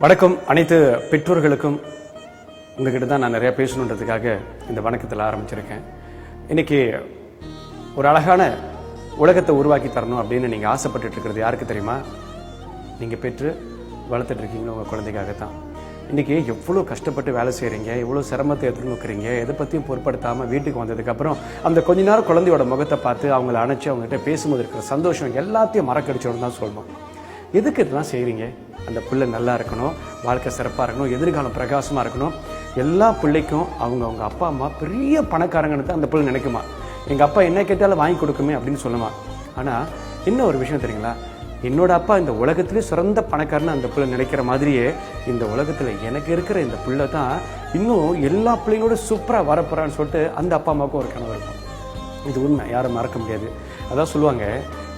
வணக்கம். அனைத்து பெற்றோர்களுக்கும் உங்ககிட்ட தான் நான் நிறையா பேசணுன்றதுக்காக இந்த வணக்கத்தில் ஆரம்பிச்சிருக்கேன். இன்னைக்கு ஒரு அழகான உலகத்தை உருவாக்கி தரணும் அப்படின்னு நீங்கள் ஆசைப்பட்டுட்டு இருக்கிறது யாருக்கு தெரியுமா? நீங்கள் பெற்று வளர்த்துட்டு இருக்கீங்களோ உங்கள் குழந்தைக்காகத்தான். இன்றைக்கி எவ்வளோ கஷ்டப்பட்டு வேலை செய்கிறீங்க, எவ்வளோ சிரமத்தை எதிர்நோக்குறீங்க, எதை பற்றியும் பொருட்படுத்தாமல் வீட்டுக்கு வந்ததுக்கப்புறம் அந்த கொஞ்ச நேரம் குழந்தையோட முகத்தை பார்த்து அவங்கள அணைச்சி அவங்ககிட்ட பேசும்போது இருக்கிற சந்தோஷம் எல்லாத்தையும் மறக்கடிச்சோன்னு தான் சொல்லணும். எதுக்கு இதெல்லாம் செய்கிறீங்க? அந்த பிள்ளை நல்லா இருக்கணும், வாழ்க்கை சிறப்பாக இருக்கணும், எதிர்காலம் பிரகாசமாக இருக்கணும். எல்லா பிள்ளைக்கும் அவங்க அப்பா அம்மா பெரிய பணக்காரங்கன்னு தான் அந்த பிள்ளை நினைக்குமா. எங்கள் அப்பா என்ன கேட்டாலும் வாங்கி கொடுக்குமே அப்படின்னு சொல்லுமா. ஆனால் இன்னும் ஒரு விஷயம் தெரியுங்களா, என்னோட அப்பா இந்த உலகத்திலே சிறந்த பணக்காரன்னு அந்த பிள்ளை நினைக்கிற மாதிரியே இந்த உலகத்தில் எனக்கு இருக்கிற இந்த பிள்ளை தான் இன்னும் எல்லா பிள்ளைங்களோட சூப்பராக வரப்போறான்னு சொல்லிட்டு அந்த அப்பா அம்மாவுக்கும் ஒரு கனவு இருக்கும். இது உண்மை, யாரும் மறக்க முடியாது. அதான் சொல்லுவாங்க,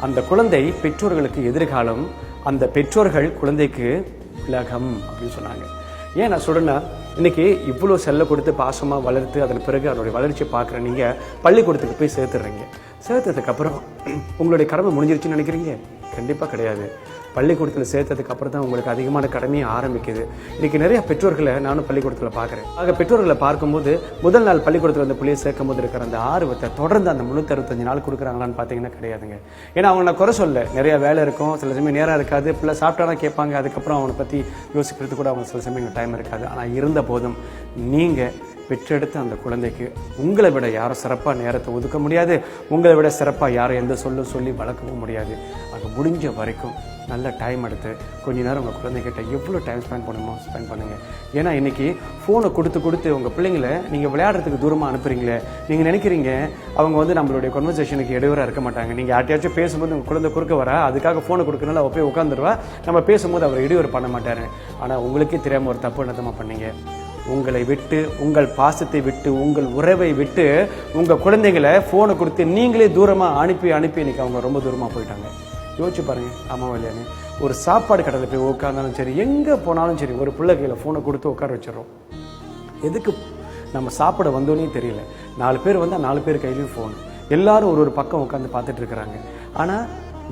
அந்த குழந்தை பெற்றோர்களுக்கு எதிர்காலம், அந்த பெற்றோர்கள் குழந்தைக்கு உலகம் அப்படின்னு சொன்னாங்க. ஏன் நான் சொல்றேன்னா, இன்னைக்கு இவ்வளோ செல்ல கொடுத்து பாசமாக வளர்த்து அதன் பிறகு அதனுடைய வளர்ச்சியை பார்க்குற நீங்கள் பள்ளிக்கூடத்துக்கு போய் சேர்த்துடுறீங்க. சேர்த்ததுக்கப்புறம் உங்களுடைய கடமை முடிஞ்சிருச்சுன்னு நினைக்கிறீங்க? கண்டிப்பாக கிடையாது. பள்ளிக்கூடத்தில் சேர்த்ததுக்கு அப்புறம் தான் உங்களுக்கு அதிகமான கடமையை ஆரம்பிக்குது. இன்றைக்கி நிறைய பெற்றோர்களை நானும் பள்ளிக்கூடத்தில் பார்க்குறேன். ஆக பெற்றோர்களை பார்க்கும்போது முதல் நாள் பள்ளிக்கூடத்தில் அந்த பிள்ளையை சேர்க்கும் போது இருக்கிற அந்த ஆர்வத்தை தொடர்ந்து அந்த 365 நாள் கொடுக்குறாங்களான்னு பார்த்தீங்கன்னா கிடையாதுங்க. ஏன்னா அவங்க நான் குறை சொல்ல, நிறைய வேலை இருக்கும், சில சமயம் நேரம் இருக்காது, பிள்ளை சாப்பிட்டானா கேட்பாங்க, அதுக்கப்புறம் அவனை பற்றி யோசிக்கிறது கூட அவங்க சில சமயம் டைம் இருக்காது. ஆனால் இருந்த போதும் நீங்கள் பெற்றெடுத்த அந்த குழந்தைக்கு உங்களை விட யாரும் சிறப்பாக நேரத்தை ஒதுக்க முடியாது, உங்களை விட சிறப்பாக யாரும் எந்த சொல்லி வளர்க்கவும் முடியாது. அங்கே முடிஞ்ச வரைக்கும் நல்ல டைம் எடுத்து கொஞ்ச நேரம் உங்கள் குழந்தைகிட்ட எவ்வளோ டைம் ஸ்பெண்ட் பண்ணுமோ ஸ்பெண்ட் பண்ணுங்கள். ஏன்னா இன்றைக்கி ஃபோனை கொடுத்து உங்கள் பிள்ளைங்களை நீங்கள் விளையாடுறதுக்கு தூரமாக அனுப்புறீங்களே. நீங்கள் நினைக்கிறீங்க அவங்க நம்மளுடைய கன்வர்சேஷனுக்கு இடையூறாக இருக்க மாட்டாங்க. நீங்கள் யார்ட்டையாச்சும் பேசும்போது உங்கள் குழந்தை குறுக்க வரா, அதுக்காக ஃபோனை கொடுக்கறனால அவள் போய் உட்காந்துருவா, நம்ம பேசும்போது அவர் இடையூறு பண்ண மாட்டார். ஆனால் உங்களுக்கே தெரியாமல் ஒரு தப்பு என்னத்தமாக பண்ணீங்க. உங்களை விட்டு, உங்கள் பாசத்தை விட்டு, உங்கள் உறவை விட்டு உங்கள் குழந்தைகளை ஃபோனை கொடுத்து நீங்களே தூரமாக அனுப்பி இன்னைக்கு அவங்க ரொம்ப தூரமாக போயிட்டாங்க. யோசிச்சு பாருங்கள், ஆமாம் இல்லையானு. ஒரு சாப்பாடு கடையில் போய் உட்காந்தாலும் சரி, எங்கே போனாலும் சரி, ஒரு பிள்ளை கையில் ஃபோனை கொடுத்து உட்கார வச்சிடறோம். எதுக்கு? நம்ம சாப்பிட வந்தோன்னே தெரியல. 4 பேர் வந்தால் 4 பேர் கையிலையும் ஃபோன், எல்லாரும் ஒரு பக்கம் உட்காந்து பார்த்துட்டு இருக்கிறாங்க. ஆனால்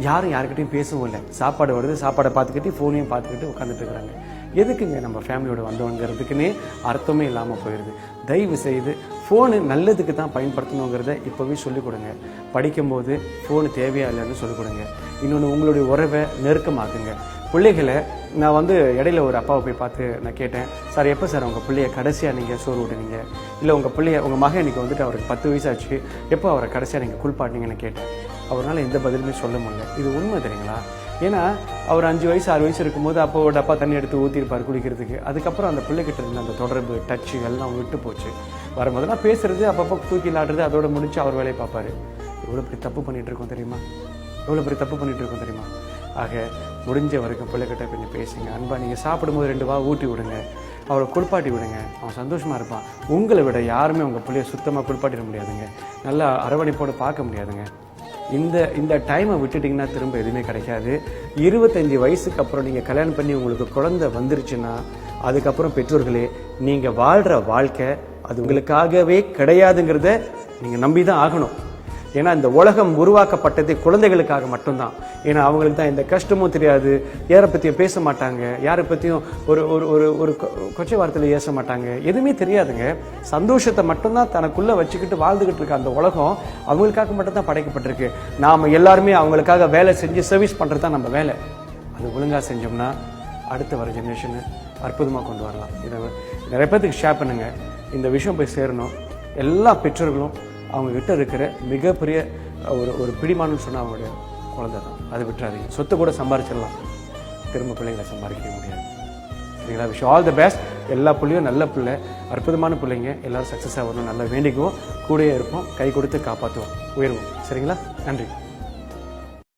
யாரும் யாருக்கிட்டையும் பேசவும் இல்லை. சாப்பாடு வருது, சாப்பாடை பார்த்துக்கிட்டு ஃபோனையும் பார்த்துக்கிட்டு உட்காந்துட்டு இருக்கிறாங்க. எதுக்குங்க நம்ம ஃபேமிலியோட வந்தோங்கிறதுக்குன்னே அர்த்தமே இல்லாமல் போயிடுது. தயவு செய்து ஃபோனு நல்லதுக்கு தான் பயன்படுத்தணுங்கிறத இப்போவே சொல்லிக் கொடுங்க. படிக்கும்போது ஃபோனு தேவையா இல்லைன்னு சொல்லிக் கொடுங்க. இன்னொன்று, உங்களுடைய உறவை நெருக்கமாக்குங்க. பிள்ளைகளை நான் இடையில ஒரு அப்பாவை போய் பார்த்து நான் கேட்டேன், சார் எப்போ சார் உங்கள் பிள்ளைய கடைசியாக நீங்கள் சோறு விட்டுனீங்க, இல்லை உங்கள் மகன் இன்னைக்கு அவருக்கு 10 வயசாச்சு, எப்போ அவரை கடைசியாக நீங்கள் குளிப்பாட்டினீங்கன்னு கேட்டேன். அவரால் எந்த பதிலுமே சொல்ல முடியல. இது உண்மை தெரியுங்களா? ஏன்னா அவர் 5 வயசு 6 வயசு இருக்கும்போது அப்போ ஒரு டப்பா தண்ணி எடுத்து ஊற்றிருப்பார் குளிக்கிறதுக்கு. அதுக்கப்புறம் அந்த பிள்ளைகிட்ட இருந்த அந்த தொடர்பு, டச்சு எல்லாம் விட்டு போச்சு. வரும்போதெல்லாம் பேசுறது, அப்பப்போ தூக்கி விளாடுறது, அதோட முடிச்சு அவர் வேலையை பார்ப்பார். எவ்வளோ பெரிய தப்பு பண்ணிகிட்டு இருக்கோம் தெரியுமா? ஆக முடிஞ்ச வரைக்கும் பிள்ளைகிட்ட கொஞ்சம் பேசுங்க, அன்பா. நீங்கள் சாப்பிடும்போது 2 வா ஊட்டி விடுங்க, அவரை குளிப்பாட்டி விடுங்க, அவன் சந்தோஷமாக இருப்பான். உங்களை விட யாருமே உங்கள் பிள்ளைய சுத்தமாக குளிப்பாட்டிட முடியாதுங்க, நல்லா அரவணைப்போடு பார்க்க முடியாதுங்க. இந்த டைமை விட்டுட்டிங்கன்னா திரும்ப எதுவுமே கிடைக்காது. 25 வயசுக்கு அப்புறம் நீங்கள் கல்யாணம் பண்ணி உங்களுக்கு குழந்தை வந்துருச்சுன்னா, அதுக்கப்புறம் பெற்றோர்களே, நீங்கள் வாழ்கிற வாழ்க்கை அது உங்களுக்காகவே கிடையாதுங்கிறத நீங்கள் நம்பி தான் ஆகணும். ஏன்னா இந்த உலகம் உருவாக்கப்பட்டதே குழந்தைகளுக்காக மட்டும்தான். ஏன்னா அவங்களுக்கு தான் எந்த கஷ்டமும் தெரியாது, யாரை பற்றியும் பேச மாட்டாங்க, யாரை பற்றியும் ஒரு ஒரு ஒரு கொச்சை வார்த்தையில் ஏச மாட்டாங்க, எதுவுமே தெரியாதுங்க. சந்தோஷத்தை மட்டும்தான் தனக்குள்ளே வச்சுக்கிட்டு வாழ்ந்துக்கிட்டு இருக்க அந்த உலகம் அவங்களுக்காக மட்டும்தான் படைக்கப்பட்டிருக்கு. நாம் எல்லாருமே அவங்களுக்காக வேலை செஞ்சு சர்வீஸ் பண்ணுறது தான் நம்ம வேலை. அது ஒழுங்காக செஞ்சோம்னா அடுத்த வர ஜென்ரேஷனை அற்புதமாக கொண்டு வரலாம். இதை நிறைய பேருக்கு ஷேர் பண்ணுங்கள். இந்த விஷயம் போய் சேரணும். எல்லா பெற்றோர்களும் அவங்கக்கிட்ட இருக்கிற மிகப்பெரிய ஒரு பிடிமானம்னு சொன்னால் அவங்களுடைய குழந்தை தான். அதை விட்டுறாதீங்க. சொத்தை கூட சம்பாரிச்சிடலாம், திரும்ப பிள்ளைங்களை சம்பாதிக்க முடியாது. சரிங்களா? Wish all the best. எல்லா பிள்ளையும் நல்ல பிள்ளை, அற்புதமான பிள்ளைங்க, எல்லோரும் சக்ஸஸாக வரணும். நல்லா வேண்டிக்குவோம், கூடயே இருப்போம், கை கொடுத்து காப்பாற்றுவோம், உயர்வோம். சரிங்களா? நன்றி.